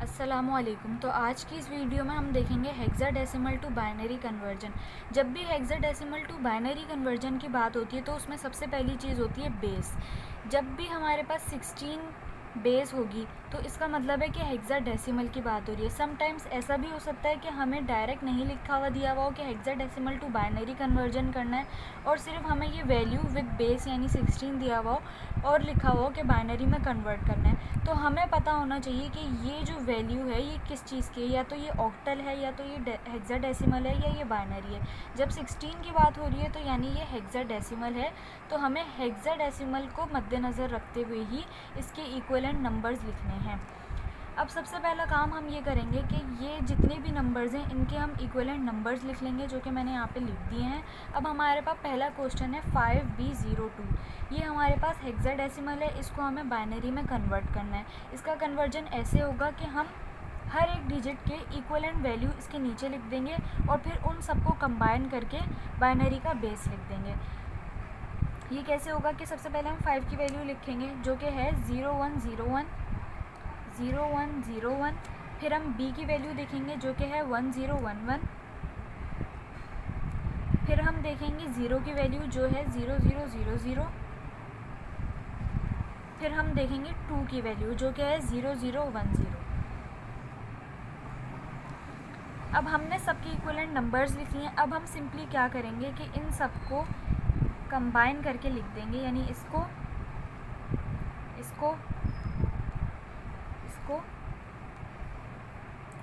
अस्सलामुअलैकुम। तो आज की इस वीडियो में हम देखेंगे हेक्साडेसिमल टू बाइनरी कन्वर्जन। जब भी हेक्साडेसिमल टू बाइनरी कन्वर्जन की बात होती है तो उसमें सबसे पहली चीज़ होती है बेस। जब भी हमारे पास 16 बेस होगी तो इसका मतलब है कि हेक्साडेसिमल की बात हो रही है। समटाइम्स ऐसा भी हो सकता है कि हमें डायरेक्ट नहीं लिखा हुआ दिया हुआ हो कि हेक्साडेसिमल टू बाइनरी कन्वर्जन करना है और सिर्फ हमें ये वैल्यू विद बेस यानी 16 दिया हुआ हो और लिखा हुआ हो कि बाइनरी में कन्वर्ट करना है। तो हमें पता होना चाहिए कि ये जो वैल्यू है ये किस चीज़ की है, या तो ये ऑक्टल है या तो ये हेक्साडेसिमल है या ये बाइनरी है। जब 16 की बात हो रही है तो यानी ये हेक्साडेसिमल है, तो हमें हेक्साडेसिमल को मद्देनज़र रखते हुए ही इसके इक्विवेलेंट नंबर्स लिखने हैं। अब सबसे पहला काम हम ये करेंगे कि ये जितने भी नंबर्स हैं इनके हम इक्विवेलेंट नंबर्स लिख लेंगे, जो कि मैंने यहाँ पे लिख दिए हैं। अब हमारे पास पहला क्वेश्चन है 5B02। ये हमारे पास हेक्साडेसिमल है, इसको हमें बाइनरी में कन्वर्ट करना है। इसका कन्वर्जन ऐसे होगा कि हम हर एक डिजिट के इक्विवेलेंट वैल्यू इसके नीचे लिख देंगे और फिर उन सबको कंबाइन करके बाइनरी का बेस लिख देंगे। ये कैसे होगा कि सबसे पहले हम 5 की वैल्यू लिखेंगे जो कि है 0101 0101। फिर हम b की वैल्यू देखेंगे जो कि है 1011। फिर हम देखेंगे 0 की वैल्यू जो है 0000। फिर हम देखेंगे 2 की वैल्यू जो कि है 0010। अब हमने सबके इक्विवेलेंट नंबर्स लिख लिए। अब हम सिंपली क्या करेंगे कि इन सबको कंबाइन करके लिख देंगे, यानी इसको इसको इसको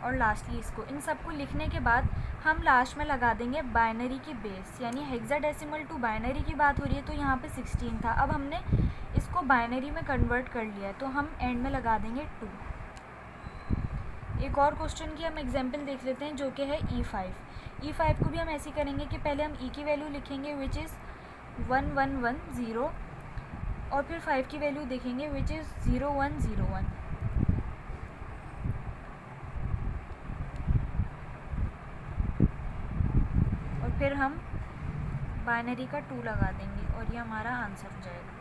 और लास्टली इसको। इन सबको लिखने के बाद हम लास्ट में लगा देंगे बाइनरी की बेस, यानी हेक्साडेसिमल टू बाइनरी की बात हो रही है तो यहाँ पे 16 था। अब हमने इसको बाइनरी में कन्वर्ट कर लिया है तो हम एंड में लगा देंगे 2। एक और क्वेश्चन की हम एग्जांपल देख लेते हैं जो कि है E5। E5 को भी हम ऐसे करेंगे कि पहले हम E की वैल्यू लिखेंगे विच इज़ 1110 और फिर 5 की वैल्यू देखेंगे विच इज़ 0101। और फिर हम बाइनरी का 2 लगा देंगे और ये हमारा आंसर हो जाएगा।